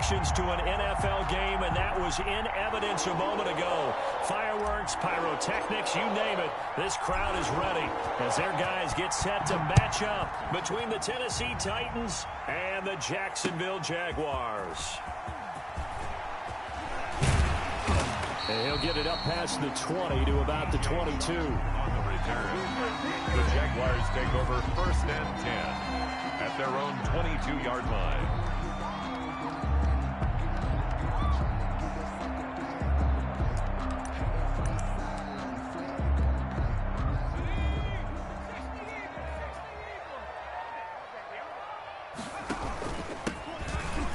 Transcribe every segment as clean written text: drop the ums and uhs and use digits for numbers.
connections to an NFL game, and that was in evidence a moment ago. Fireworks, pyrotechnics, you name it. This crowd is ready as their guys get set to match up between the Tennessee Titans and the Jacksonville Jaguars. And he'll get it up past the 20 to about the 22. On the return, the Jaguars take over 1st and 10 at their own 22-yard line.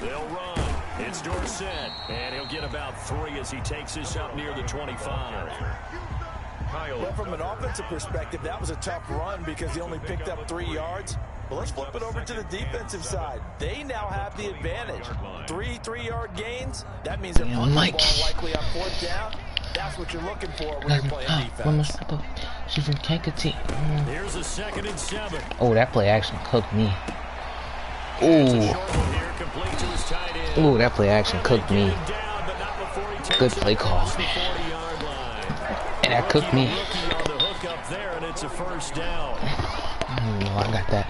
They'll run. It's Dorsett, and he'll get about 3 as he takes this up near the 25. Well, from an offensive perspective, that was a tough run because he only picked up 3 yards. But let's flip it over to the defensive side. They now have the advantage. 3-3-yard gains. That means they're punting the ball likely on 4th down. That's what you're looking for when you're playing defense. She's from Kankakee. Here's a 2nd and 7. Oh, that play action cooked me. Ooh. Ooh, that play action cooked me. Good play call. And that cooked me. Oh, I got that.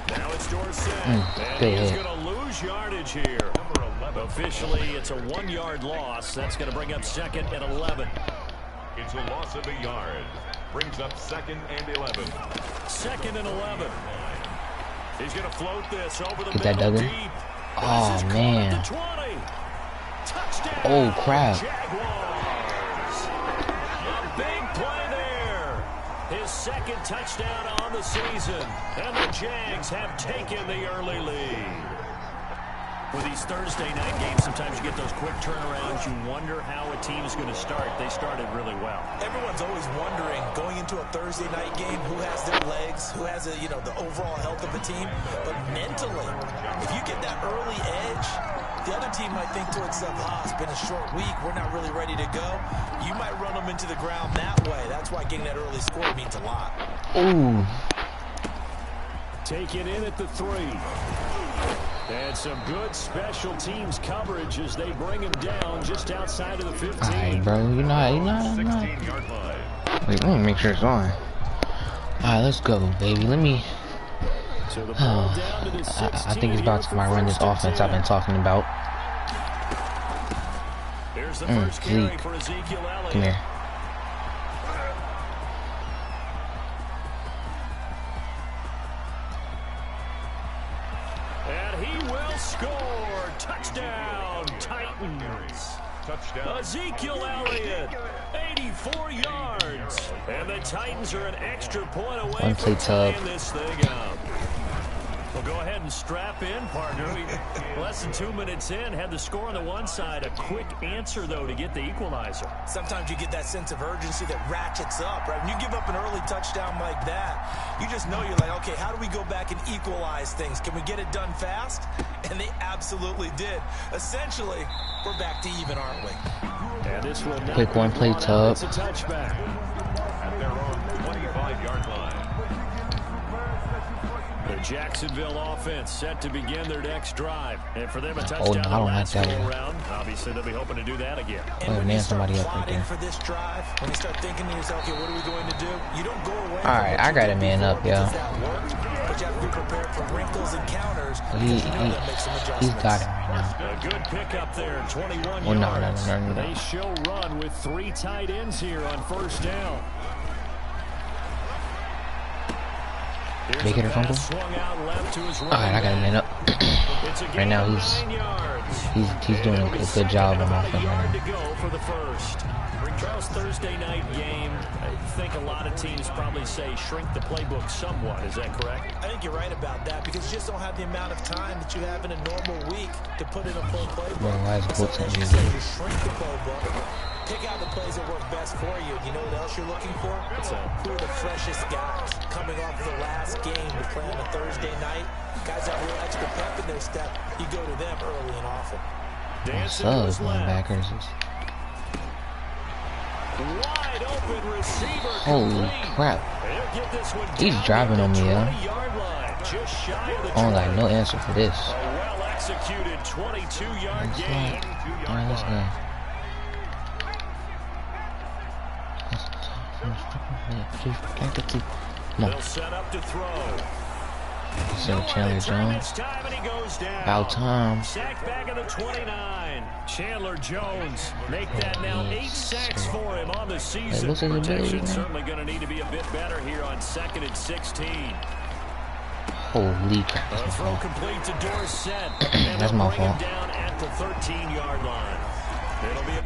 Now it's Dorsett. And he's going to lose yardage here. Officially, it's a 1-yard loss. That's going to bring up 2nd and 11. It's a loss of a yard. Brings up 2nd and 11. 2nd and 11. He's going to float this over the Get that middle Duggan. deep. Oh, man. Oh, crap. Jaguars. A big play there. His 2nd touchdown on the season. And the Jags have taken the early lead. With these Thursday night games, sometimes you get those quick turnarounds. You wonder how a team is going to start. They started really well. Everyone's always wondering, going into a Thursday night game, who has their legs, who has the overall health of a team. But mentally, if you get that early edge, the other team might think to itself, it's been a short week. We're not really ready to go. You might run them into the ground that way. That's why getting that early score means a lot. Ooh. Take it in at the 3. And some good special teams coverage as they bring him down just outside of the 15. Alright, bro. You're not. 16-yard line. Wait, let me make sure it's on. Alright, let's go, baby. Let me. I think it's about time I run this offense I've been talking about. Zeke. Come here. Score! Touchdown, Titans! Touchdown. Ezekiel Elliott, 84 yards. And the Titans are an extra point away from tying this thing up. Well, go ahead and strap in, partner. Less than 2 minutes in, had the score on the one side. A quick answer, though, to get the equalizer. Sometimes you get that sense of urgency that ratchets up, right? When you give up an early touchdown like that, you just know you're like, okay, how do we go back and equalize things? Can we get it done fast? And they absolutely did. Essentially, we're back to even, aren't we? And this will quick one play tub. It's a touchback. At their own 25-yard line. The Jacksonville offense set to begin their next drive. And for them, a touchdown I don't like that one. Round. Obviously, they'll be hoping to do that again. And when you start somebody up right there. for this drive, when you start thinking to yourself, okay, what are we going to do? You don't go away. Alright, I got a man up, yo. But you have to be prepared for wrinkles and counters. He's got it right now. A good pickup there, 21 Oh, no. yards. They show run with 3 tight ends here on 1st down. Make it a fumble. Alright, I got a man up. Right now, he's doing a good job on offense right now. Charles, Thursday night game, I think a lot of teams probably say shrink the playbook somewhat. Is that correct? I think you're right about that because you just don't have the amount of time that you have in a normal week to put in a full playbook. Bro, why is So as you say, you shrink the playbook, pick out the plays that work best for you. You know what else you're looking for? Who are the freshest guys coming off the last game to play on a Thursday night? Guys have a little extra pep in their step. You go to them early and often. Subs, linebackers. Wide open receiver. Holy crap. He's driving on me, yo. just shy of the I don't got no answer for this. A well-executed 22-yard gain. Alright, let's go. Come on. They'll set up to throw. So Chandler Jones. About time. Sacked back at the 29. Chandler Jones make that now 8 sacks for him on the season. Like Protection certainly going to need to be a bit better here on 2nd and 16. Holy crap, A that's throw my fault. complete to Dorsett. That's my fault. Down at the 13-yard line. It'll be a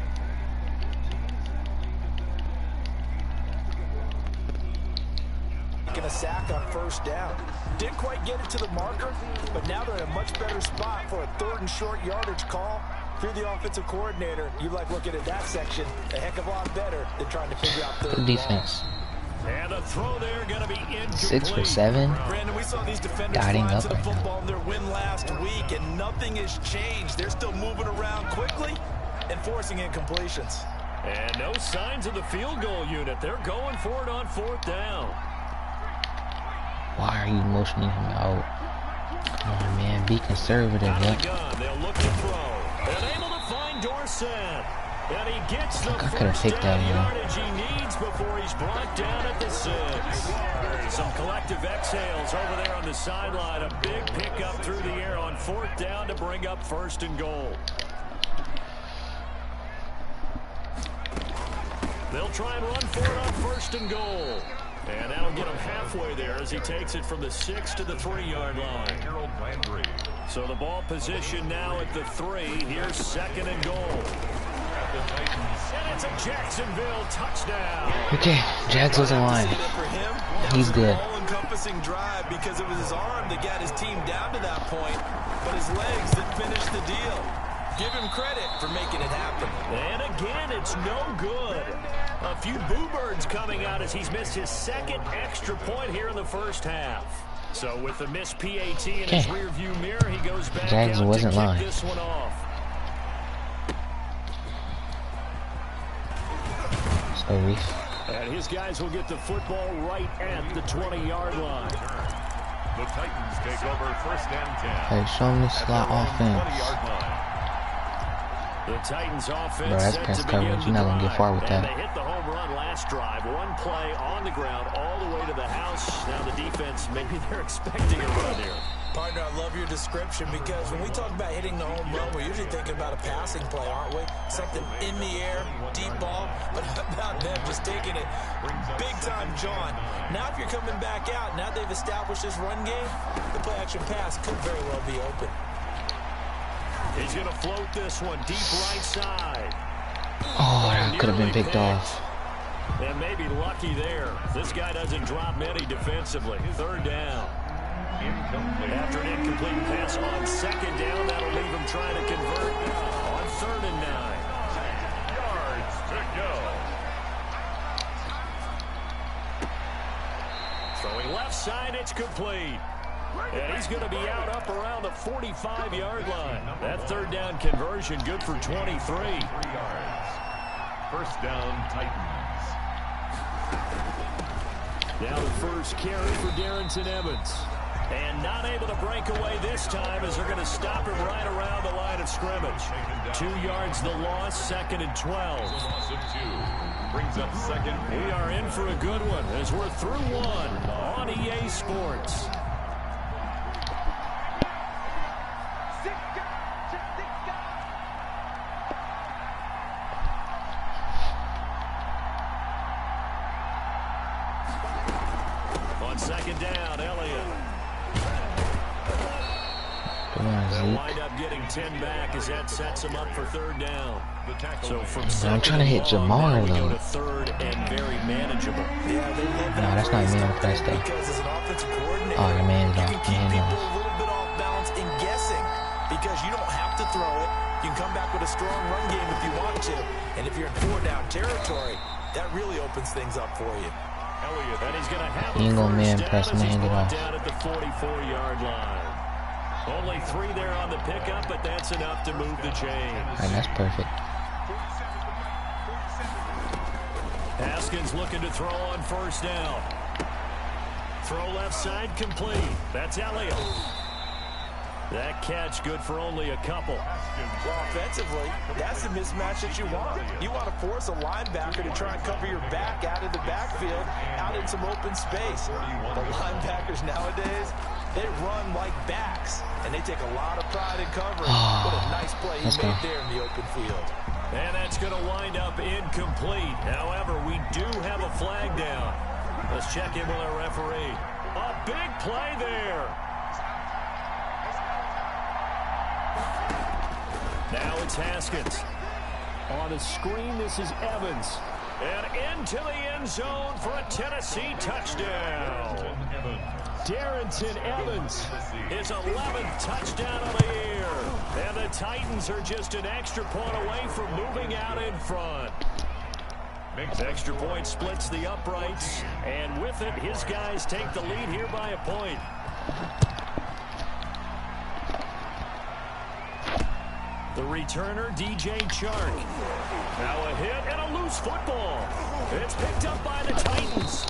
sack on 1st down. Didn't quite get it to the marker, but now they're in a much better spot for a 3rd and short yardage call. If you're the offensive coordinator, you like looking at that section a heck of a lot better than trying to figure out 3rd. Good defense. And a throw there going to be incomplete. 6 for 7. Brandon, we saw these defenders Dotting fly up to the right now. football in their win last week, and nothing has changed. They're still moving around quickly and forcing incompletions. And no signs of the field goal unit. They're going for it on 4th down. Why are you motioning him out? Come on, man. Be conservative, Out of yeah. the gun, they'll look to throw. And able to find Dorsett. And he gets the I could've first picked down that, yardage he needs before he's brought down at the 6. Some collective exhales over there on the sideline. A big pickup through the air on 4th down to bring up 1st and goal. They'll try and run for it on 1st and goal. And that'll get him halfway there as he takes it from the 6 to the 3-yard line. So the ball position now at the 3. Here's 2nd and goal. And it's a Jacksonville touchdown. Okay, Jags was in line. He's good. All-encompassing drive because it was his arm that got his team down to that point, but his legs that finished the deal. Give him credit for making it happen. And again, it's no good. A few boo birds coming out as he's missed his 2nd extra point here in the 1st half. So with the missed PAT in his rearview mirror, he goes back Jags out wasn't to kick lying. this one off. So Reef. And his guys will get the football right at the 20-yard line. The Titans take over 1st and 10. Hey, show me slot offense. 20-yard line. The Titans offense Bro, that's set press to begin coverage. the You're not gonna get drive. far with And that. they hit the home run last drive. One play on the ground all the way to the house. Now the defense, maybe they're expecting a run here. Partner, I love your description because when we talk about hitting the home run, we're usually thinking about a passing play, aren't we? Something in the air, deep ball, but how about them just taking it big time, John. Now if you're coming back out, now they've established this run game, the play action pass could very well be open. He's going to float this one deep right side. Oh, that could have been picked off. And maybe lucky there. This guy doesn't drop many defensively. 3rd down. After an incomplete pass on 2nd down, that'll leave him trying to convert on 3rd and 9. Yards to go. Throwing left side, it's complete. And he's going to be out up around the 45-yard line. That 3rd down conversion good for 23. 3 yards. 1st down, Titans. Now the first carry for Darrington Evans. And not able to break away this time as they're going to stop him right around the line of scrimmage. 2 yards the loss, 2nd and 12. Loss of 2. Brings up 2nd. We are in for a good one as we're through 1 on EA Sports. On 2nd down, Elliott. Come on, They'll Zeke. wind up getting 10 back as that sets them up for 3rd down. So from I'm trying to hit Jamar, we go though. to 3rd and very manageable. Yeah, they love No, that's not man press, though. because as an offensive coordinator, Oh, your man's you off. can keep Man people off. a little bit off balance and guessing because you don't have to throw it. You can come back with a strong run game if you want to. And if you're in 4-down territory, that really opens things up for you. Elliott, and he's going to have He ain't gonna man down press as and he's hand it brought off. down at the 44-yard line. Only 3 there on the pickup, but that's enough to move the chains. Alright, that's perfect. Haskins looking to throw on 1st down. throw left side complete. That's Elliott. That catch good for only a couple. Well, offensively, that's the mismatch that you want. You want to force a linebacker to try and cover your back out of the backfield, out in some open space. The linebackers nowadays, they run like backs, and they take a lot of pride in covering. What a nice play he made there in the open field. And that's going to wind up incomplete. However, we do have a flag down. Let's check in with our referee. A big play there. Now it's Haskins. On the screen, this is Evans. And into the end zone for a Tennessee touchdown. Darrington Evans, his 11th touchdown of the year. And the Titans are just an extra point away from moving out in front. Extra point splits the uprights. And with it, his guys take the lead here by a point. The returner, DJ Chark. Now a hit and a loose football. It's picked up by the Titans.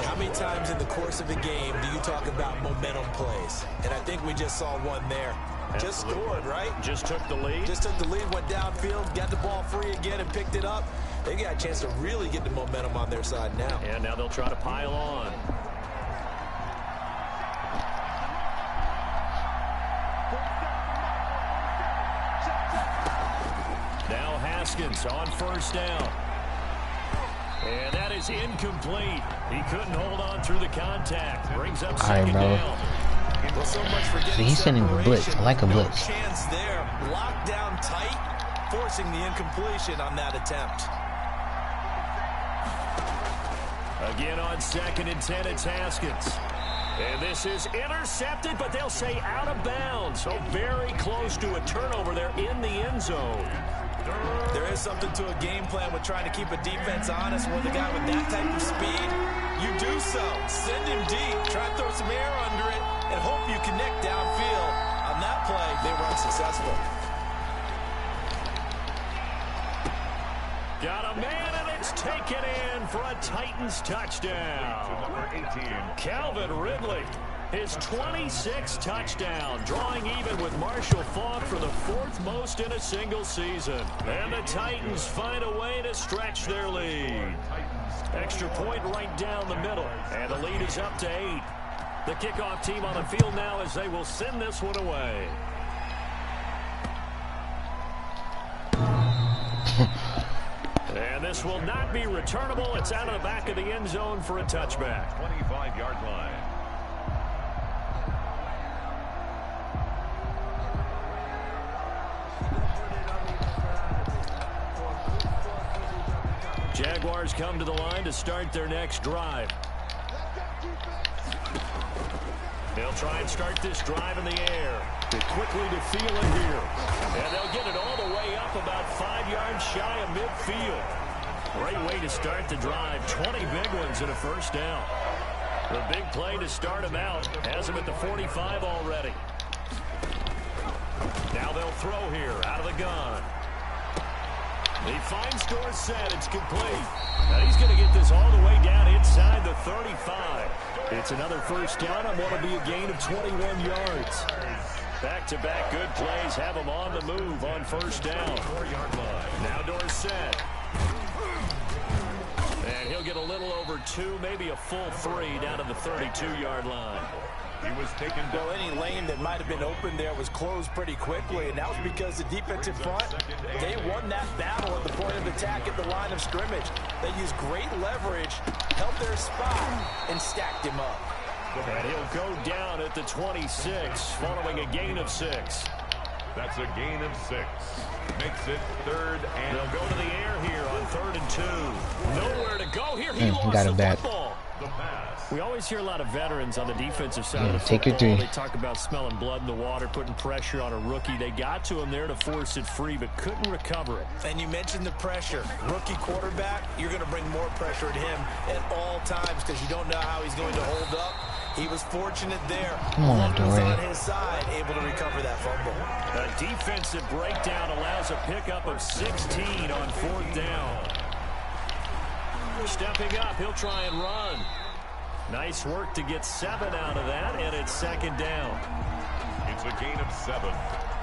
How many times in the course of a game do you talk about momentum plays? And I think we just saw one there. Just scored, right? Just took the lead. Just took the lead, went downfield, got the ball free again and picked it up. They got a chance to really get the momentum on their side now. And now they'll try to pile on. Now Haskins on first down. And that is incomplete. He couldn't hold on through the contact. Brings up second down. Well, so much for So he's sending the blitz. I like a blitz. No chance there. Locked down tight, forcing the incompletion on that attempt. Again on 2nd and 10, it's Haskins. And this is intercepted, but they'll say out of bounds. So very close to a turnover there in the end zone. There is something to a game plan with trying to keep a defense honest with a guy with that type of speed. You do so. Send him deep. Try and throw some air under it and hope you connect downfield. On that play, they were unsuccessful. Got a man, and it's taken in for a Titans touchdown. Calvin Ridley, his 26th touchdown, drawing even with Marshall Faulk for the 4th most in a single season. And the Titans find a way to stretch their lead. Extra point right down the middle, and the lead is up to 8. The kickoff team on the field now as they will send this one away. And this will not be returnable. It's out of the back of the end zone for a touchback. 25-yard line. Jaguars come to the line to start their next drive. They'll try and start this drive in the air. They quickly to feel it here. And they'll get it all the way up about 5 yards shy of midfield. Great way to start the drive. 20 big ones and a first down. The big play to start him out. Has him at the 45 already. Now they'll throw here out of the gun. He finds Dorsett. It's complete. Now he's going to get this all the way down inside the 35. It's another first down on what will be a gain of 21 yards. Back-to-back good plays have him on the move on first down. 4-yard line. Now Dorsett. And he'll get a little over 2, maybe a full 3 down to the 32-yard line. He was taken down. Well, any lane that might have been open there was closed pretty quickly, and that was because the defensive front, they won that battle at the point of attack at the line of scrimmage. They used great leverage, held their spot, and stacked him up. And he'll go down at the 26, following a gain of 6. That's a gain of 6. Makes it 3rd and... They'll go to the air here on 3rd and 2. Nowhere to go here. He lost got it the back. football. the pass. We always hear a lot of veterans on the defensive side of the take your football. three. They talk about smelling blood in the water, putting pressure on a rookie. They got to him there to force it free, but couldn't recover it. And you mentioned the pressure. Rookie quarterback, you're going to bring more pressure at him at all times because you don't know how he's going to hold up. He was fortunate there. Come on, Luck was Dorian. on his side, able to recover that fumble. A defensive breakdown allows a pickup of 16 on 4th down. Stepping up, he'll try and run. Nice work to get 7 out of that, and it's second down. It's a gain of 7.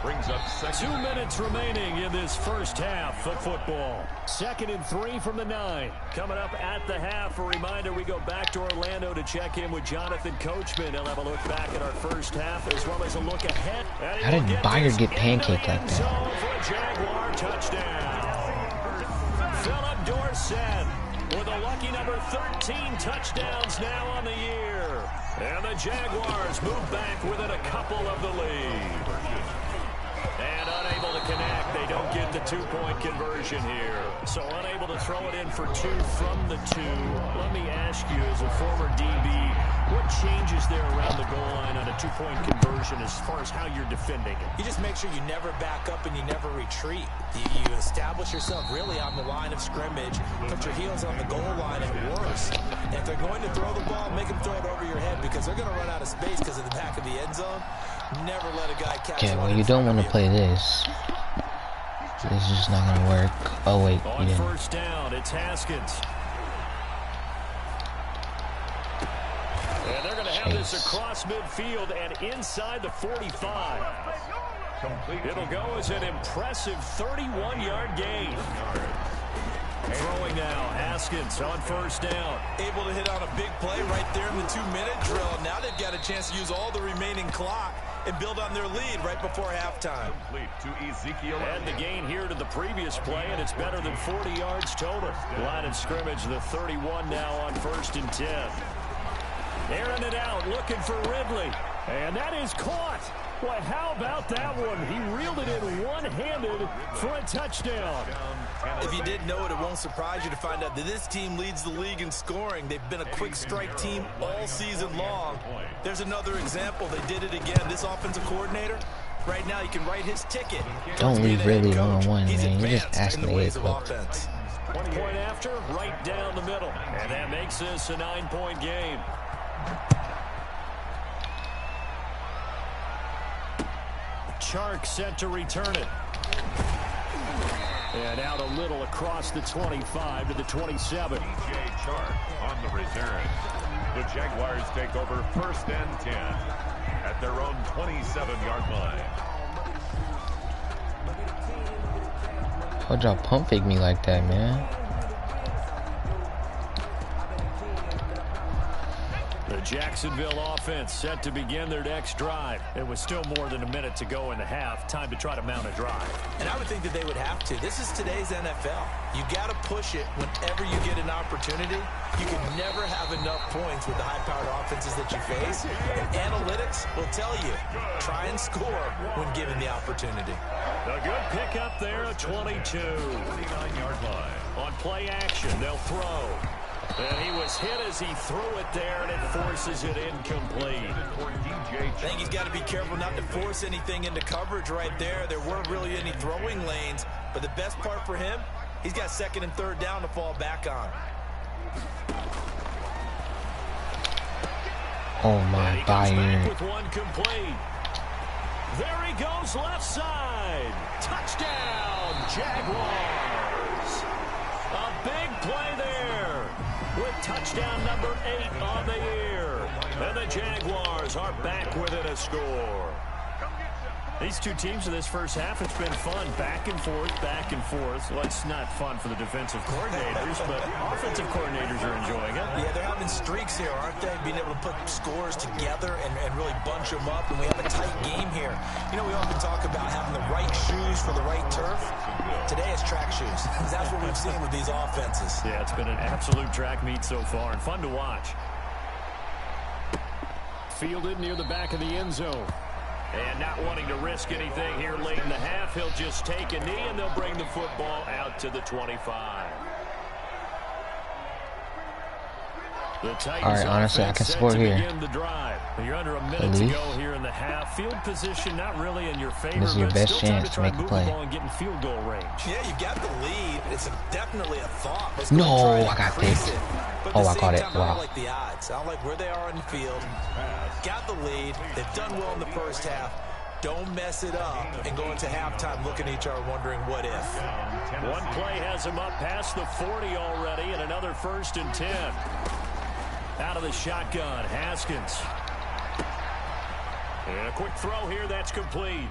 Brings up second. 2 minutes remaining in this first half of football. 2nd and 3 from the 9. Coming up at the half, a reminder we go back to Orlando to check in with Jonathan Coachman. He'll have a look back at our first half as well as a look ahead. How did Byard get pancaked like that? For a Jaguar touchdown. Philip Dorsett with a lucky number 13 touchdowns now on the year. And the Jaguars move back within a couple of the lead. And unable to connect. They don't get the 2-point conversion here. So unable to throw it in for 2 from the 2. Let me ask you, as a former DB, what changes there around the goal line on a 2-point conversion as far as how you're defending it? You just make sure you never back up and you never retreat. You establish yourself really on the line of scrimmage, put your heels on the goal line at worst. And if they're going to throw the ball, make them throw it over your head because they're going to run out of space because of the back of the end zone. Never let a guy catch. Okay, well, you don't want to play this. This is just not going to work. Oh, wait, on first down, it's Haskins. And they're going to have this across midfield and inside the 45. It'll go as an impressive 31-yard gain. Throwing now, Haskins on first down. Able to hit on a big play right there in the 2-minute drill. Now they've got a chance to use all the remaining clock and build on their lead right before halftime. To Ezekiel. Add the gain here to the previous play, and it's better than 40 yards total. Line of scrimmage, the 31 now on 1st and 10. Airing it out, looking for Ridley. And that is caught. Boy, how about that one? He reeled it in one-handed for a touchdown. If you didn't know it, it won't surprise you to find out that this team leads the league in scoring. They've been a quick strike team all season long. There's another example. They did it again. This offensive coordinator, right now, you can write his ticket. Don't leave Ridley one-on-one, man. You're just asking the ways of offense. 1 point after, right down the middle. And that makes this a 9-point game. Chark set to return it. And out a little across the 25 to the 27. DJ Chark on the return. The Jaguars take over 1st and 10 at their own 27-yard line. How'd y'all pump fake me like that, man? The Jacksonville offense set to begin their next drive. It was still more than a minute to go in the half. Time to try to mount a drive. And I would think that they would have to. This is today's NFL. You got to push it whenever you get an opportunity. You can never have enough points with the high-powered offenses that you face. And analytics will tell you, try and score when given the opportunity. A good pickup there at 22. 29-yard line. On play action, they'll throw. And he was hit as he threw it there, and it forces it incomplete. I think he's got to be careful not to force anything into coverage right there. There weren't really any throwing lanes, but the best part for him, he's got 2nd and 3rd down to fall back on. Oh my, Byard. With one complete. There he goes, left side. Touchdown, Jaguars. A big play there. With touchdown number 8 on the year. And the Jaguars are back within a score. These two teams in this first half, it's been fun. Back and forth, back and forth. Well, it's not fun for the defensive coordinators, but offensive coordinators are enjoying it. Yeah, they're having streaks here, aren't they? Being able to put scores together and really bunch them up, and we have a tight game here. You know, we often talk about having the right shoes for the right turf. Today it's track shoes. That's what we've seen with these offenses. Yeah, it's been an absolute track meet so far, and fun to watch. Fielded near the back of the end zone. And not wanting to risk anything here late in the half, he'll just take a knee, and they'll bring the football out to the 25. Alright, honestly, I can score here. You're under a minute to go here in the half. Field position not really in your favor. This is your best chance to make a play. And get in field goal range. Yeah, you got the lead. It's definitely a thought. No, I got picked. Oh, I caught it. Wow. I don't like the odds. I don't like where they are on the field. Got the lead. They've done well in the first half. Don't mess it up and go into halftime looking at each other wondering what if. One play has him up past the 40 already, and another 1st and 10. Out of the shotgun, Haskins. And a quick throw here, that's complete.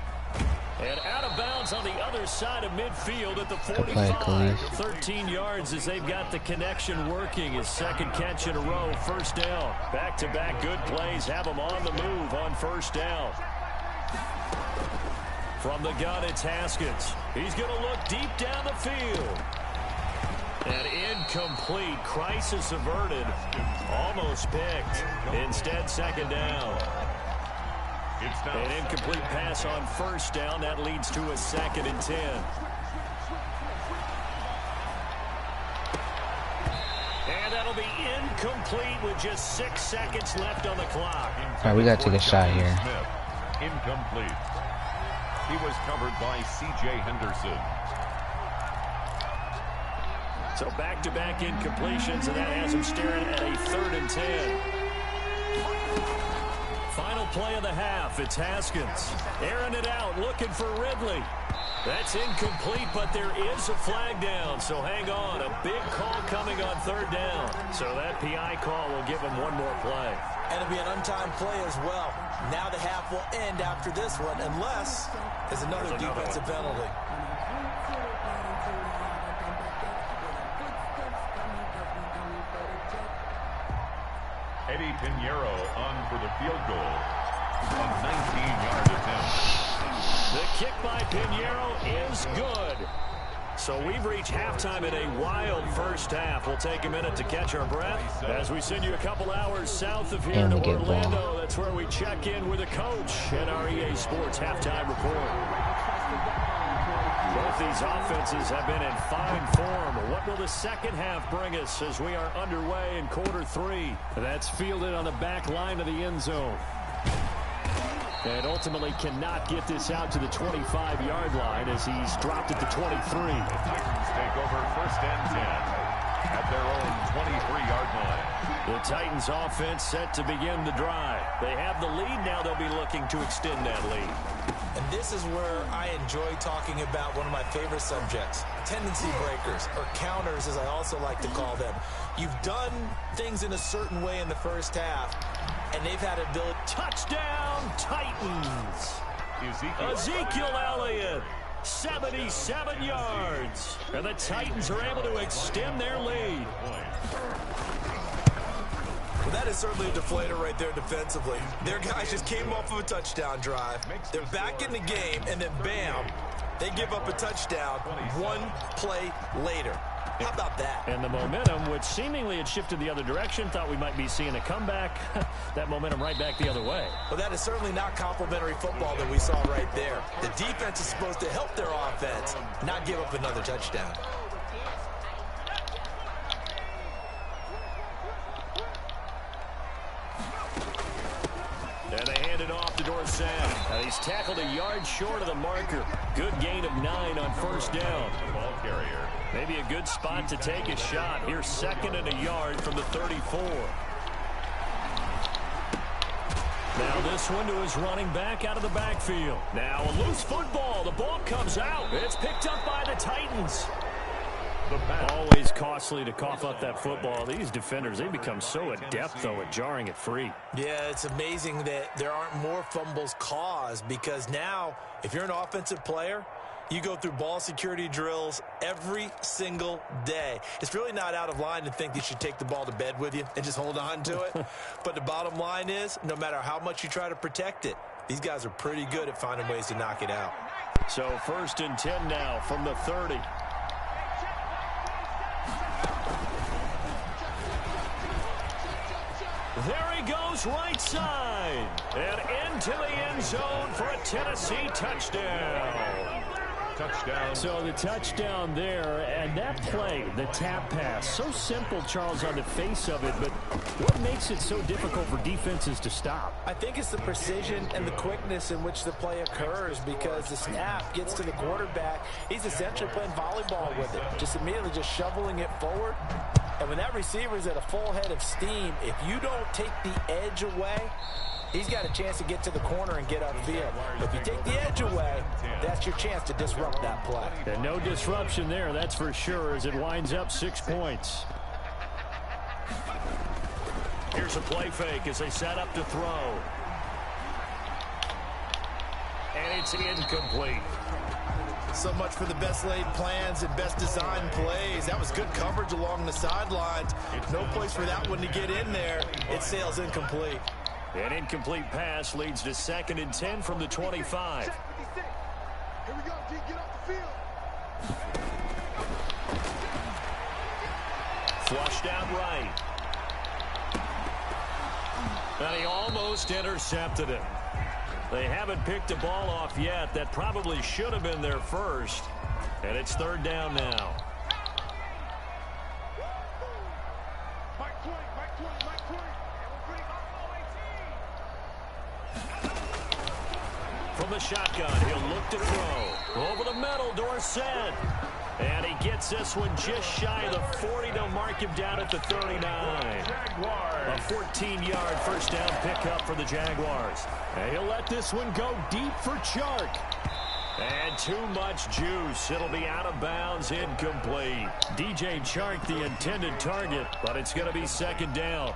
And out of bounds on the other side of midfield at the 45. 13 yards as they've got the connection working. His second catch in a row, first down. Back-to-back good plays have him on the move on first down. From the gun, it's Haskins. He's going to look deep down the field. And incomplete. Crisis averted. Almost picked. Instead, second down. An incomplete pass on first down. That leads to a 2nd and 10. And that'll be incomplete with just 6 seconds left on the clock. All right, we got to take a shot here. Incomplete. He was covered by C.J. Henderson. So back-to-back incompletions, and that has him staring at a 3rd and 10. Final play of the half. It's Haskins. Airing it out, looking for Ridley. That's incomplete, but there is a flag down, so hang on. A big call coming on 3rd down. So that PI call will give him one more play. And it'll be an untimed play as well. Now the half will end after this one, unless there's another defensive penalty. Eddie Pinheiro on for the field goal. A 19-yard attempt. The kick by Pinheiro is good. So we've reached halftime in a wild first half. We'll take a minute to catch our breath as we send you a couple hours south of here to Orlando. That's where we check in with a coach and our EA Sports halftime report. Both these offenses have been in fine form. What will the second half bring us as we are underway in quarter 3? That's fielded on the back line of the end zone. And ultimately cannot get this out to the 25-yard line as he's dropped it to 23. The Titans take over 1st and 10 at their own 23-yard line. The Titans offense set to begin the drive. They have the lead. Now they'll be looking to extend that lead. And this is where I enjoy talking about one of my favorite subjects, tendency breakers, or counters as I also like to call them. You've done things in a certain way in the first half, and they've had ability. Touchdown, Titans! Ezekiel Elliott, 77 yards. And the Titans are able to extend their lead. Well, that is certainly a deflator right there defensively. Their guys just came off of a touchdown drive. They're back in the game, and then bam, they give up a touchdown 1 play later. How about that? And the momentum, which seemingly had shifted the other direction, thought we might be seeing a comeback. That momentum right back the other way. Well, that is certainly not complimentary football that we saw right there. The defense is supposed to help their offense, not give up another touchdown. And they hand it off to Dorsett. He's tackled a yard short of the marker. Good gain of 9 on first down. Ball carrier. Maybe a good spot to take a shot. Here's 2nd and a yard from the 34. Now this one to his running back out of the backfield. Now a loose football. The ball comes out. It's picked up by the Titans. Always costly to cough up that football. These defenders, they become so adept, though, at jarring it free. Yeah, it's amazing that there aren't more fumbles caused, because now, if you're an offensive player, you go through ball security drills every single day. It's really not out of line to think you should take the ball to bed with you and just hold on to it. But the bottom line is, no matter how much you try to protect it, these guys are pretty good at finding ways to knock it out. So 1st and 10 now from the 30. There he goes, right side. And into the end zone for a Tennessee touchdown. Touchdown. So the touchdown there, and that play, the tap pass, so simple, Charles, on the face of it, but what makes it so difficult for defenses to stop? I think it's the precision and the quickness in which the play occurs, because the snap gets to the quarterback. He's essentially playing volleyball with it, just immediately just shoveling it forward. And when that receiver's at a full head of steam, if you don't take the edge away, he's got a chance to get to the corner and get upfield. But if you take the edge away, that's your chance to disrupt that play. And no disruption there, that's for sure, as it winds up 6 points. Here's a play fake as they set up to throw. And it's incomplete. So much for the best laid plans and best design plays. That was good coverage along the sidelines. No place for that one to get in there. It sails incomplete. An incomplete pass leads to 2nd and 10 from the 25. Here we go, G, get off the field. Flushed out right. And he almost intercepted it. They haven't picked a ball off yet. That probably should have been their first. And it's 3rd down now. From the shotgun, he'll look to throw. Over the middle, Dorsett. And he gets this one just shy of the 40. They'll mark him down at the 39. A 14-yard first down pickup for the Jaguars. And he'll let this one go deep for Chark. And too much juice. It'll be out of bounds, incomplete. DJ Chark, the intended target, but it's going to be 2nd down.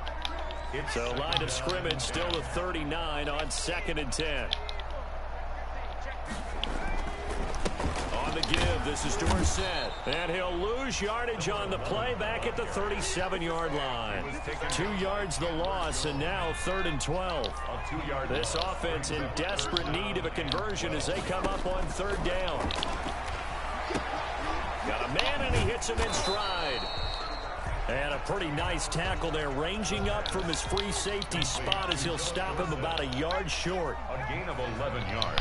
So line of scrimmage still to 39 on 2nd and 10. The give. This is Dorsett. And he'll lose yardage on the play back at the 37-yard line. 2 yards the loss, and now 3rd and 12. This offense in desperate need of a conversion as they come up on 3rd down. Got a man, and he hits him in stride. And a pretty nice tackle there, ranging up from his free safety spot as he'll stop him about a yard short. A gain of 11 yards.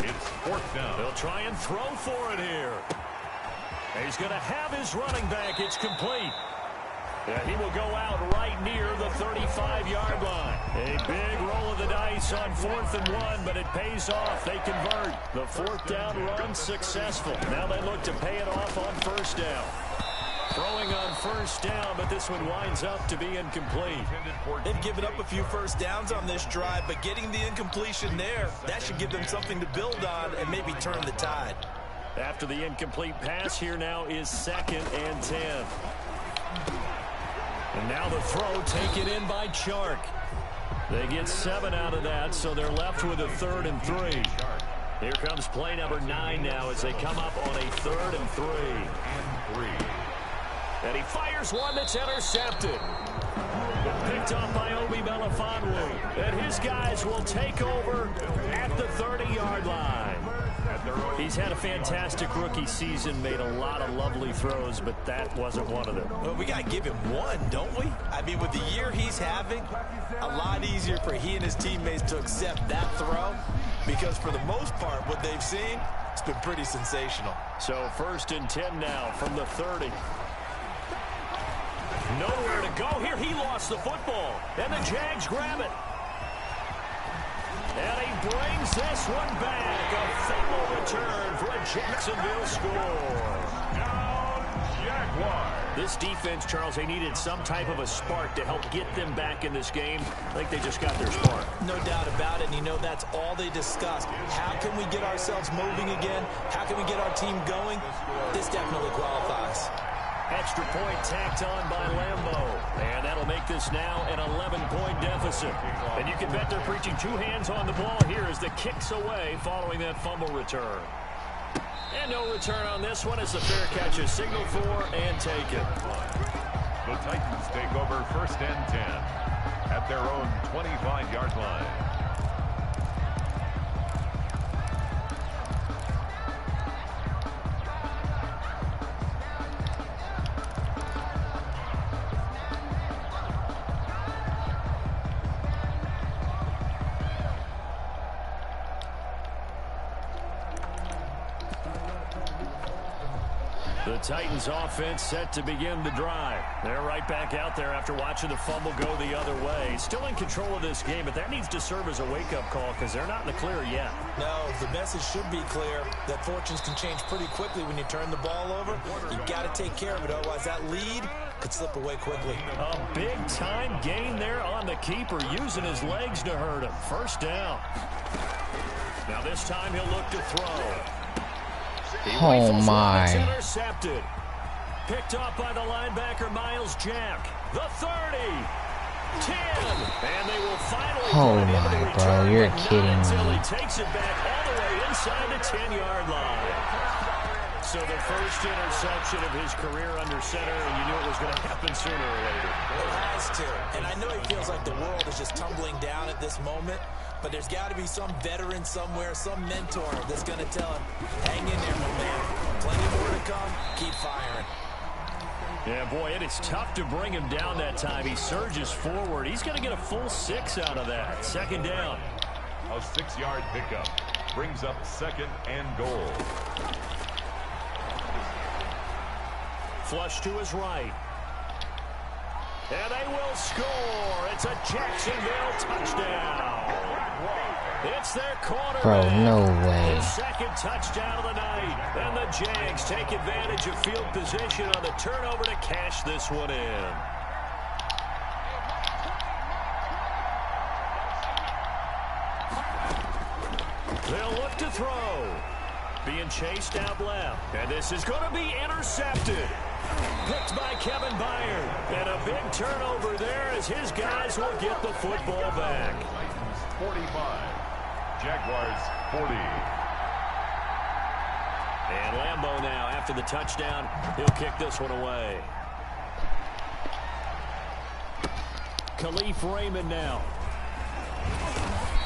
It's 4th down. They'll try and throw for it here. He's going to have his running back. It's complete. And he will go out right near the 35-yard line. A big roll of the dice on 4th and 1, but it pays off. They convert. The 4th down run successful. Now they look to pay it off on 1st down. Throwing on 1st down, but this one winds up to be incomplete. They've given up a few first downs on this drive, but getting the incompletion there, that should give them something to build on and maybe turn the tide. After the incomplete pass, here now is 2nd and 10. And now the throw taken in by Chark. They get 7 out of that, so they're left with a 3rd and 3. Here comes play number 9 now as they come up on a 3rd and 3. And he fires one that's intercepted. Picked up by Obi Melifonwu. And his guys will take over at the 30-yard line. He's had a fantastic rookie season, made a lot of lovely throws, but that wasn't one of them. Well, we got to give him one, don't we? I mean, with the year he's having, a lot easier for he and his teammates to accept that throw, because for the most part, what they've seen, it's been pretty sensational. So 1st and 10 now from the 30. Nowhere to go here. He lost the football, and the Jags grab it. And he brings this one back. A fumble return for a Jacksonville score. Down, Jaguars. This defense, Charles, they needed some type of a spark to help get them back in this game. I think they just got their spark. No doubt about it, and you know that's all they discussed. How can we get ourselves moving again? How can we get our team going? This definitely qualifies. Extra point tacked on by Lambeau. And that'll make this now an 11-point deficit. And you can bet they're preaching 2 hands on the ball here as the kick's away following that fumble return. And no return on this one as the fair catch is signaled for and taken. The Titans take over 1st and 10 at their own 25-yard line. The Titans offense set to begin the drive. They're right back out there after watching the fumble go the other way. Still in control of this game, but that needs to serve as a wake-up call because they're not in the clear yet. No, the message should be clear that fortunes can change pretty quickly when you turn the ball over. You've got to take care of it, otherwise that lead could slip away quickly. A big-time gain there on the keeper, using his legs to hurt him. 1st down. Now this time he'll look to throw. Oh my. Intercepted. Picked off by the linebacker Miles Jack. The 30. 10. And they will finally Oh put it into the my, bro, return, you're but not kidding until me. he takes it back all the way inside the 10-yard line. So the first interception of his career under center, and you knew it was going to happen sooner or later. It has to. And I know he feels like the world is just tumbling down at this moment, but there's got to be some veteran somewhere, some mentor that's going to tell him, hang in there, my man. Plenty more to come. Keep firing. Yeah, boy, it is tough to bring him down that time. He surges forward. He's going to get a full 6 out of that. Second down. A 6-yard pickup brings up 2nd and goal. Flush to his right. And they will score. It's a Jacksonville touchdown. It's their quarterback. Bro, no way. His second touchdown of the night. And the Jags take advantage of field position on the turnover to cash this one in. They'll look to throw. Being chased out left. And this is going to be intercepted. Picked by Kevin Byard. And a big turnover there as his guys will get the football back. 45. Jaguars 40. And Lambeau now, after the touchdown, he'll kick this one away. Khalif Raymond now.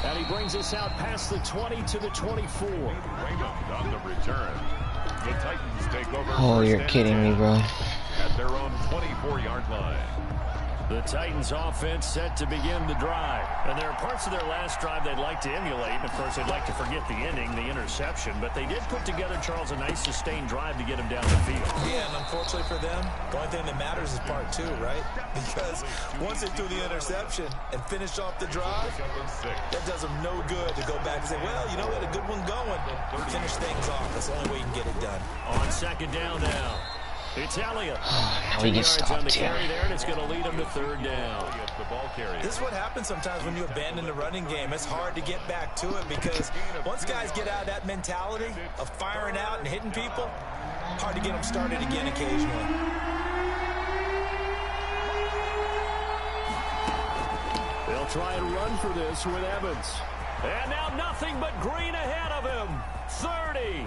And he brings us out past the 20 to the 24. Raymond on the return. The Titans take over. Oh, you're kidding me, bro. At their own 24-yard line. The Titans offense set to begin the drive. And there are parts of their last drive they'd like to emulate. And, of course, they'd like to forget the ending, the interception. But they did put together, Charles, a nice sustained drive to get him down the field. Yeah, and unfortunately for them, the only thing that matters is part 2, right? Because once they threw the interception and finished off the drive, that does them no good to go back and say, well, you know, we had a good one going. Finish things off. That's the only way you can get it done. On second down now. It's Elliott. Now we get stopped here. There, and it's going to lead him to third down. The ball carrier. This is what happens sometimes when you abandon the running game. It's hard to get back to it because once guys get out of that mentality of firing out and hitting people, hard to get them started again occasionally. They'll try and run for this with Evans. And now nothing but green ahead of him. 30.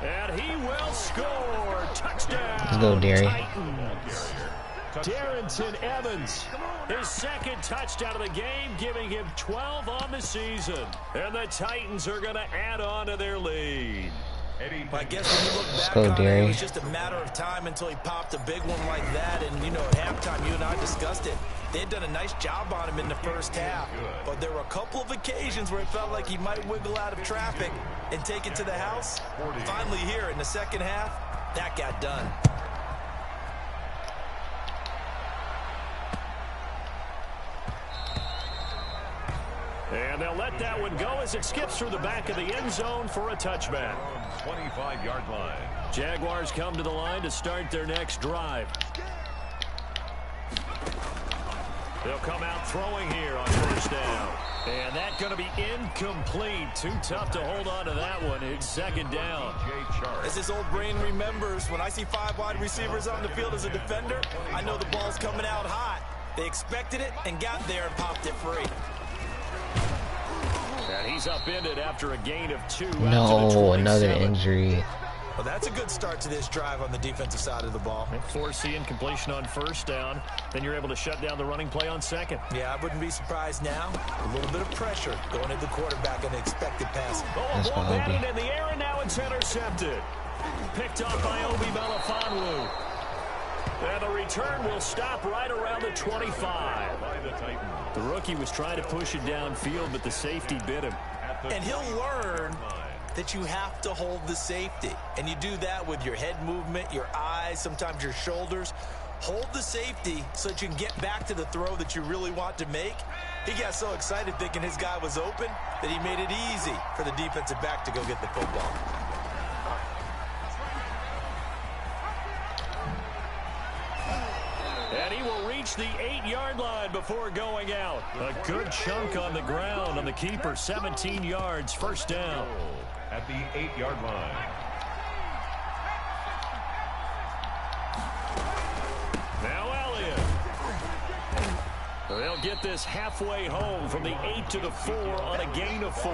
And he will score. Touchdown. Let's go, Derry. Titans. Darrington Evans, his second touchdown of the game, giving him 12 on the season. And the Titans are going to add on to their lead. I guess when you look back on it, it was just a matter of time until he popped a big one like that. And, you know, at halftime, you and I discussed it. They had done a nice job on him in the first half. But there were a couple of occasions where it felt like he might wiggle out of traffic and take it to the house. Finally here in the second half, that got done. And they'll let that one go as it skips through the back of the end zone for a touchback. 25-yard line. Jaguars come to the line to start their next drive. They'll come out throwing here on first down. And that's going to be incomplete. Too tough to hold on to that one. It's second down. As this old brain remembers, when I see 5 wide receivers on the field as a defender, I know the ball's coming out hot. They expected it and got there and popped it free. And he's upended after a gain of 2. No, another injury. Well, that's a good start to this drive on the defensive side of the ball. Forcing incompletion on first down. Then you're able to shut down the running play on second. Yeah, I wouldn't be surprised now. A little bit of pressure going at the quarterback on the expected pass. Oh, ball batted in the air, and now it's intercepted. Picked off by Obi Melifonwu. And the return will stop right around the 25. The rookie was trying to push it downfield, but the safety bit him. And he'll learn that you have to hold the safety. And you do that with your head movement, your eyes, sometimes your shoulders. Hold the safety so that you can get back to the throw that you really want to make. He got so excited thinking his guy was open that he made it easy for the defensive back to go get the football. And he will reach the 8-yard line before going out. A good chunk on the ground on the keeper. 17 yards, first down. At the 8-yard line. Now Elliott. They'll get this halfway home from the 8 to the 4 on a gain of 4.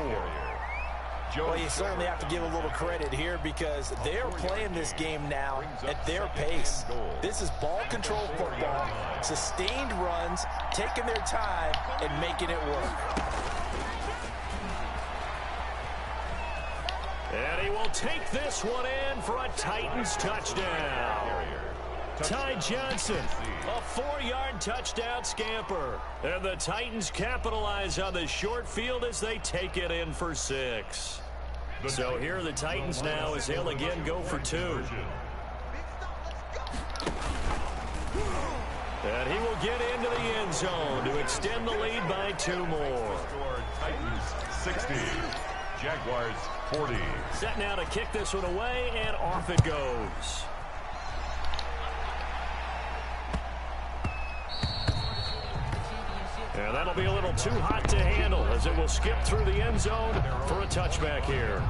Well, you certainly have to give a little credit here because they're playing this game now at their pace. This is ball control football, sustained runs, taking their time, and making it work. And he will take this one in for a Titans touchdown. Ty Johnson, a 4-yard touchdown scamper. And the Titans capitalize on the short field as they take it in for 6. So here are the Titans now as they'll again go for 2. And he will get into the end zone to extend the lead by 2 more. Titans 60, Jaguars 40. Set now to kick this one away, and off it goes. And that'll be a little too hot to handle as it will skip through the end zone for a touchback here.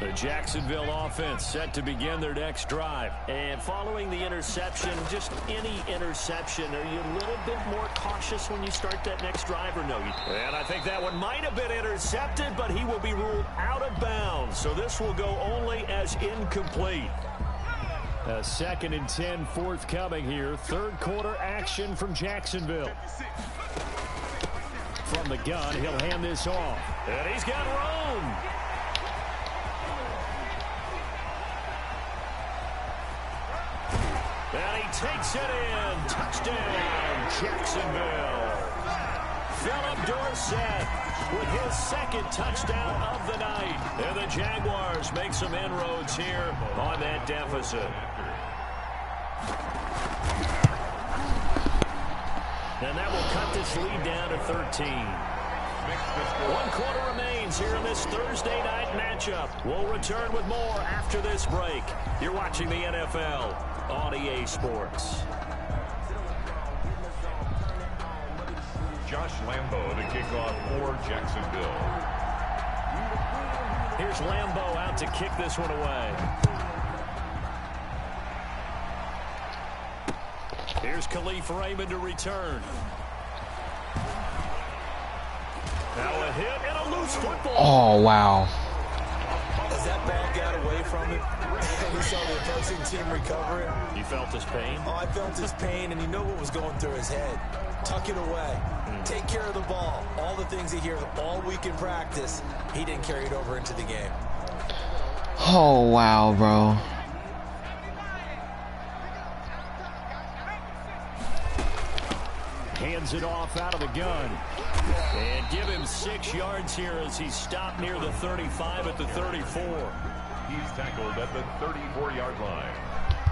The Jacksonville offense set to begin their next drive. And following the interception, just any interception, are you a little bit more cautious when you start that next drive or no? And I think that one might have been intercepted, but he will be ruled out of bounds. So this will go only as incomplete. A 2nd and 10 forthcoming here. Third quarter action from Jacksonville. From the gun, he'll hand this off. And he's got room. And he takes it in. Touchdown, Jacksonville. Philip Dorsett with his 2nd touchdown of the night. And the Jaguars make some inroads here on that deficit. And that will cut this lead down to 13. 1 quarter remains here in this Thursday night matchup. We'll return with more after this break. You're watching the NFL on EA Sports. Josh Lambo to kick off for Jacksonville. Here's Lambo out to kick this one away. Here's Khalif Raymond to return. Now a hit and a loose football. Oh, wow. As that ball got away from him, he saw the opposing team recover it. You felt his pain? Oh, I felt his pain, and you know what was going through his head. Tuck it away. Take care of the ball. All the things he hears all week in practice, he didn't carry it over into the game. Oh, wow, bro. Hands it off out of the gun. And give him 6 yards here as he's stopped near the 35 at the 34. He's tackled at the 34-yard line.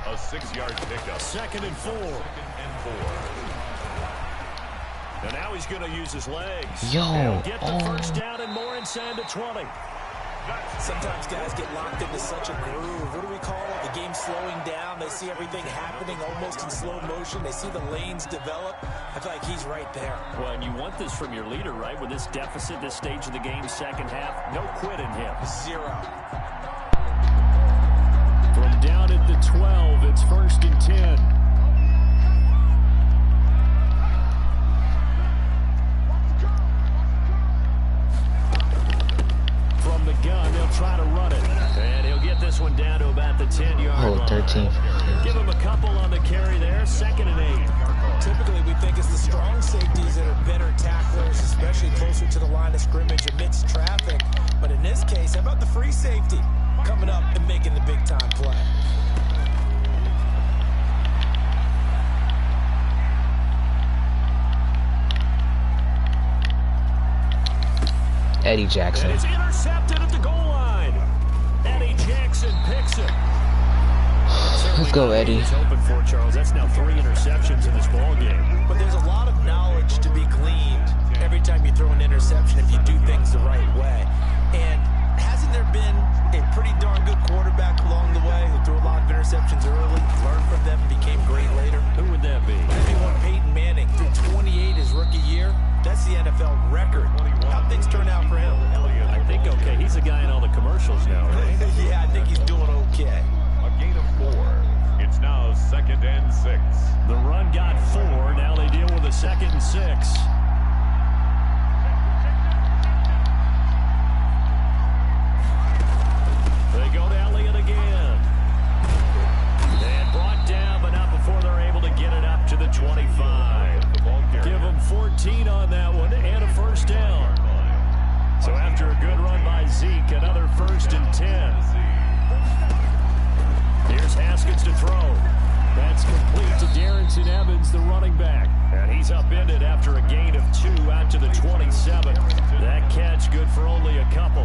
A 6-yard pickup. 2nd and 4. 2nd and 4. And now he's going to use his legs. Yo. He'll get the first down and more inside the 20. Sometimes guys get locked into such a groove. What do we call it? The game slowing down. They see everything happening almost in slow motion. They see the lanes develop. I feel like he's right there. Well, and you want this from your leader, right? With this deficit, this stage of the game, second half, no quit in him. 0. From down at the 12, it's 1st and 10. From the gun, they'll try to run it. And he'll get this one down to about the 10-yard line. 13. Give him a couple on the carry there. 2nd and 8. Typically, we think it's the strong safeties that are better tacklers, especially closer to the line of scrimmage amidst traffic. But in this case, how about the free safety coming up and making the big-time play? Eddie Jackson. And it's intercepted at the goal line. Eddie Jackson picks it. Let's go, Eddie. He's open for Charles. That's now 3 interceptions in this ball game. But there's a lot of knowledge to be gleaned every time you throw an interception if you do things the right way. And hasn't there been a pretty darn good quarterback along the way who threw a lot of interceptions early, learned from them, and became great later? Who would that be? Everyone, Peyton Manning threw 28 his rookie year. That's the NFL record. How things turn out for him? I think okay. He's a guy in all the commercials now, right? Yeah, I think he's doing okay. A gain of 4. It's It's now 2nd and 6. The run got 4. Now they deal with a 2nd and 6. They go to Elliott again. And brought down, but not before they're able to get it up to the 25. Give them 14 on that one and a first down. So after a good run by Zeke, another 1st and 10. Here's Haskins to throw. That's complete to Darrington Evans, the running back. And he's upended after a gain of 2 out to the 27. That catch good for only a couple.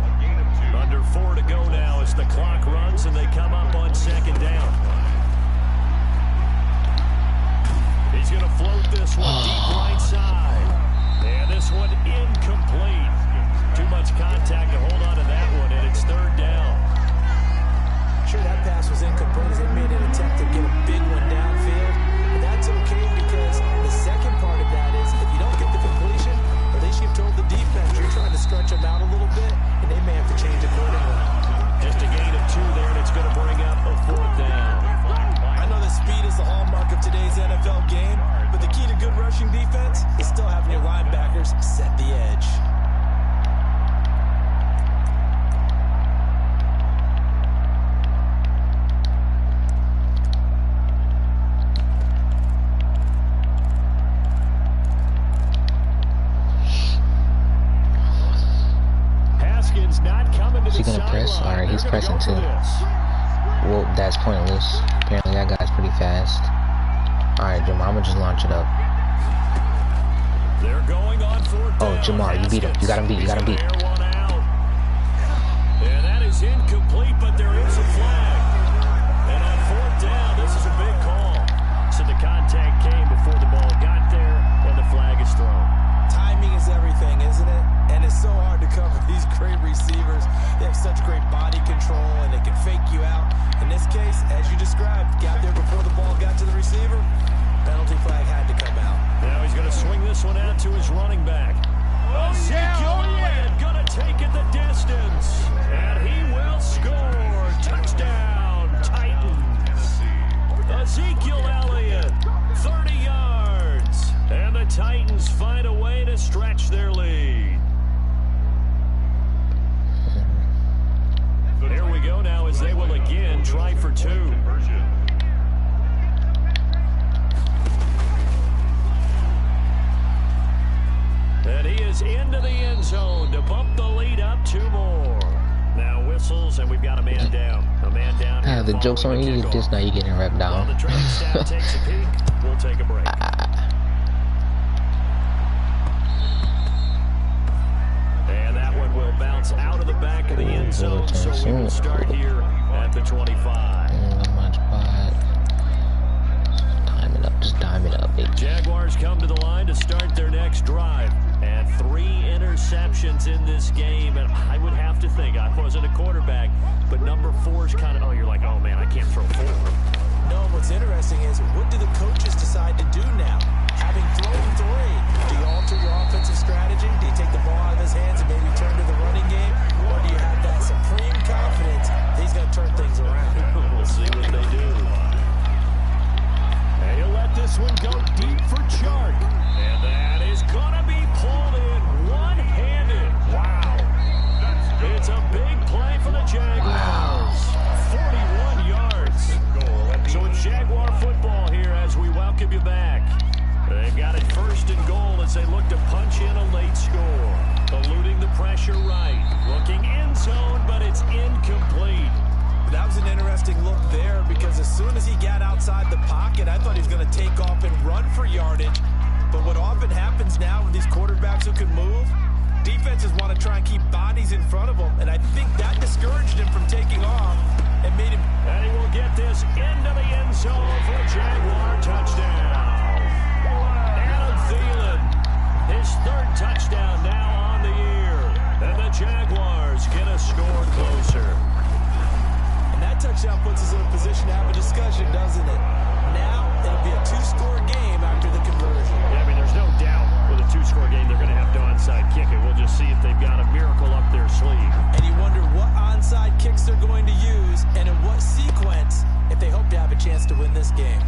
Under 4 to go now as the clock runs and they come up on 2nd down. He's going to float this one deep right side. And this one incomplete. Too much contact to hold on to that one, and it's 3rd down. Sure, that pass was incomplete as they made an attempt to get a big one downfield. But that's okay because the second part of that is if you don't get the completion, at least you've told the defense you're trying to stretch them out a little bit, and they may have to change accordingly. Just a gain of 2 there, and it's going to bring up a 4th down. I know that speed is the hallmark of today's NFL game, but the key to good rushing defense is still having your linebackers set the edge. Is he gonna press? Alright, he's pressing too. Well, that's pointless. Apparently that guy's pretty fast. Alright, Jamar, I'm gonna just launch it up. Oh, Jamar, you beat him. You got him beat. You got him beat. And that is incomplete, but there is a flag. And on 4th down, this is a big call. So the contact came before the ball got there, and the flag is thrown. Timing is everything, isn't it? And it's so hard to cover these great receivers. They have such great body control, and they can fake you out. In this case, as you described, got there before the ball got to the receiver. Penalty flag had to come out. Now he's going to swing this one out to his running back. Ezekiel Elliott going to take it the distance. And he will score. Touchdown, Titans. Ezekiel Elliott, 30 yards. And the Titans find a way to stretch their lead. Here we go now as they will again try for 2. And he is into the end zone to bump the lead up 2 more. Now whistles, and we've got a man down. A man down. The joke's on you. Just now you're getting rep down. While the training staff takes a peek, we'll take a break. And that one will bounce out of the back of the end zone. So we will start here at the 25. Just dime it up, baby. Jaguars come to the line to start their next drive. And 3 interceptions in this game. And I would have to think, I wasn't a quarterback, but number 4 is kind of, oh, you're like, oh, man, I can't throw 4. No, what's interesting is, what do the coaches decide to do now? Having thrown 3, do you alter your offensive strategy? Do you take the ball out of his hands and maybe turn to the running game? Or do you have that supreme confidence that he's going to turn things around? We'll see what they do. And he'll let this one go deep for Chark. And that is going to be pulled in one-handed. Wow. It's a big play for the Jaguars. 41 yards. So it's Jaguar football here as we welcome you back. They've got it 1st and goal as they look to punch in a late score. Eluding the pressure right. Looking end zone, but it's incomplete. That was an interesting look there because as soon as he got outside the pocket, I thought he was going to take off and run for yardage. But what often happens now with these quarterbacks who can move, defenses want to try and keep bodies in front of them. And I think that discouraged him from taking off and made him. And he will get this into the end zone for a Jaguar touchdown. Adam Thielen, his 3rd touchdown now on the year. And the Jaguars get a score closer. That touchdown puts us in a position to have a discussion, doesn't it? Now, it'll be a 2-score game after the conversion. Yeah, I mean, there's no doubt with a 2-score game, they're going to have to onside kick it. We'll just see if they've got a miracle up their sleeve. And you wonder what onside kicks they're going to use and in what sequence if they hope to have a chance has to win this game.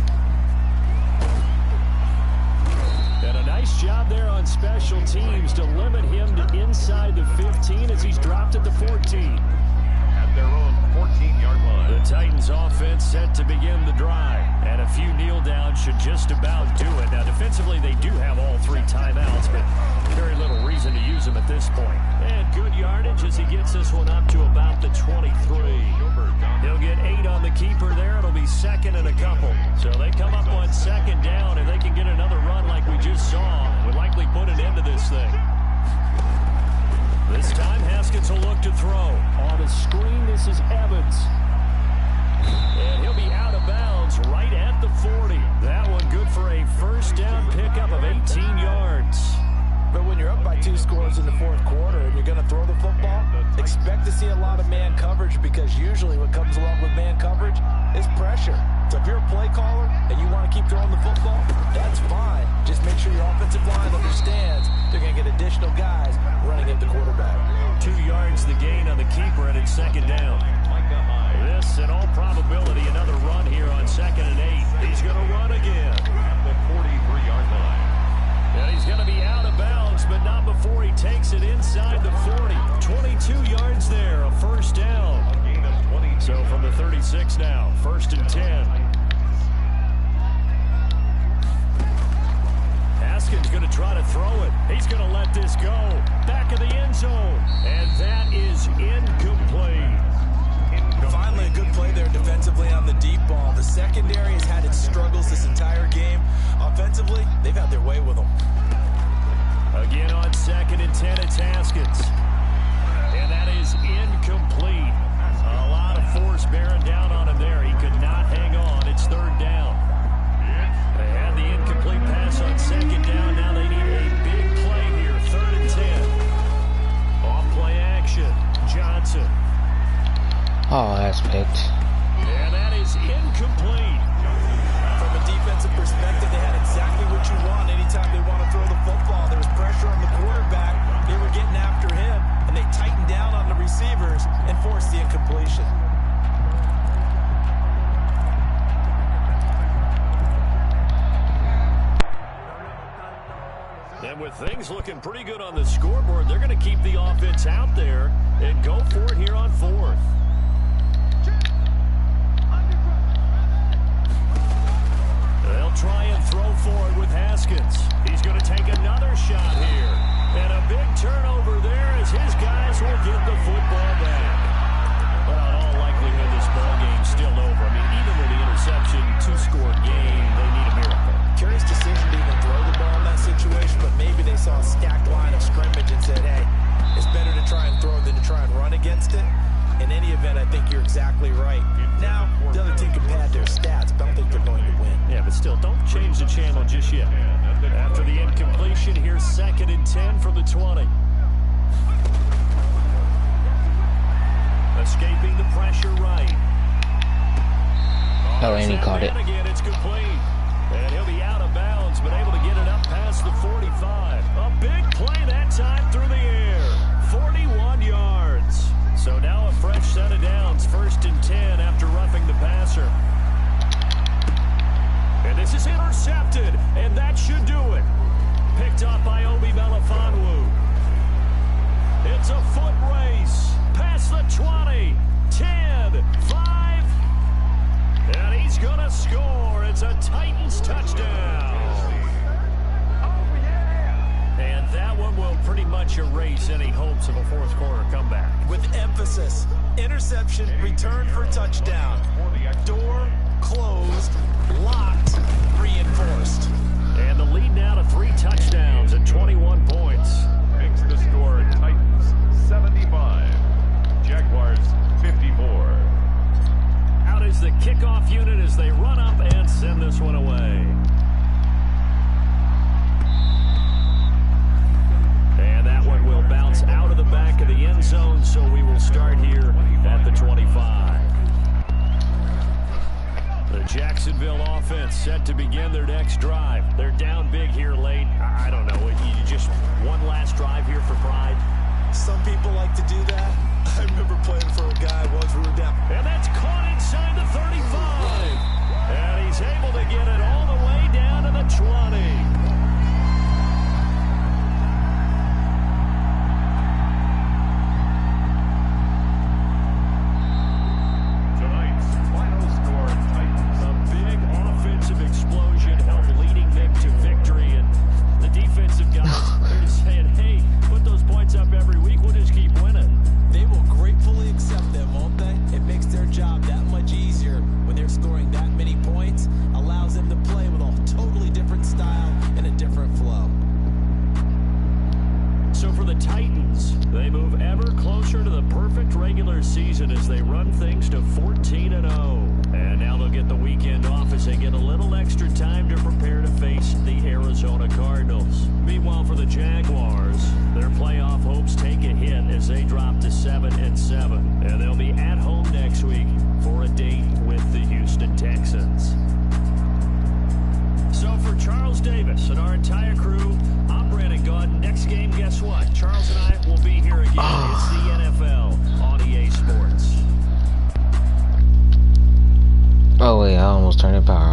And a nice job there on special teams to limit him to inside the 15 as he's dropped at the 14. At their own 14-yard line. The Titans offense set to begin the drive. And a few kneel downs should just about do it. Now, defensively, they do have all 3 timeouts, but very little reason to use them at this point. And good yardage as he gets this one up to about the 23. He'll get 8 on the keeper there. It'll be second and a couple. So they come up on second down. If they can get another run like we just saw, would likely put an end to this thing. This time, Haskins will look to throw. On the screen, this is Evans. And he'll be out of bounds right at the 40. That one good for a first down pickup of 18 yards. But when you're up by 2 scores in the 4th quarter and you're going to throw the football, expect to see a lot of man coverage, because usually what comes along with man coverage is pressure. So if you're a play caller and you want to keep throwing the football, that's fine. Just make sure your offensive line understands they're going to get additional guys running at the quarterback. 2 yards the gain on the keeper, and it's second down. This, in all probability, another run here on second and 8. He's going to run again. At the 43-yard line. And he's going to be out of bounds, but not before he takes it inside the 40. 22 yards there, a first down. A gain of 20. So from the 36 now, first and 10. Haskins going to try to throw it. He's going to let this go. Back of the end zone. And that is incomplete. Finally, a good play there defensively on the deep ball. The secondary has had its struggles this entire game. Offensively, they've had their way with them. Again on second and 10, it's Haskins. And that is incomplete. A lot of force bearing down on him there. He could not hang on. It's third down. They had the incomplete pass on second down. Now they need a big play here. Third and 10. Off play action. Johnson. Oh, that's picked. And that is incomplete. From a defensive perspective, they had exactly what you want anytime they want to throw the football. There was pressure on the quarterback. They were getting after him, and they tightened down on the receivers and forced the incompletion. And with things looking pretty good on the scoreboard, they're going to keep the offense out there and go for it here on 4th. They'll try and throw forward with Haskins. He's going to take another shot here. And a big turnover there as his guys will get the football back. But in all likelihood, this ball game's still over. I mean, even with the interception, 2-score game, they need a miracle. Curious decision to even throw the ball in that situation, but maybe they saw a stacked line of scrimmage and said, hey, it's better to try and throw than to try and run against it. In any event, I think you're exactly right. Now, the other team can pad their stats, but I don't think they're going to win. Yeah, but still, don't change the channel just yet. After the incompletion, here's second and 10 from the 20. Escaping the pressure right. Oh, and he caught it. Again, it's complete. And he'll be out of bounds, but able to get it up past the 45. A big play that time through the air. 41 yards. So now a fresh set of downs, first and 10 after roughing the passer. And this is intercepted, and that should do it. Picked up by Obi Melifonwu. It's a foot race. Past the 20, 10, 5. And he's going to score. It's a Titans touchdown. And that one will pretty much erase any hopes of a 4th quarter comeback. With emphasis, interception, return for touchdown. Door closed, locked, reinforced. And the lead now to 3 touchdowns and 21 points. Makes the score Titans 75. Jaguars 54. Out is the kickoff unit as they run up and send this one away. And that one will bounce out of the back of the end zone, so we will start here at the 25. The Jacksonville offense set to begin their next drive. They're down big here late. I don't know. You just one last drive here for pride? Some people like to do that. I remember playing for a guy once we were down. And that's caught inside the 35. And he's able to get it all the way down to the 20. Explosion helped leading them to victory, and the defensive guys are just saying, hey, put those points up every week, we'll just keep winning. They will gratefully accept them, won't they? It makes their job that much easier when they're scoring that many points, allows them to play with a totally different style and a different flow. So for the Titans, they move ever closer to the perfect regular season as they run things to 14-0. And now they'll get the weekend off as they get a little extra time to prepare to face the Arizona Cardinals. Meanwhile, for the Jaguars, their playoff hopes take a hit as they drop to 7-7. And they'll be at home next week for a date with the Houston Texans. So for Charles Davis and our entire crew, I'm Brandon Gaunt. Next game, guess what? Charles and I will be here again. It's the NFL on EA Sports. Oh wait, I almost turned the power off.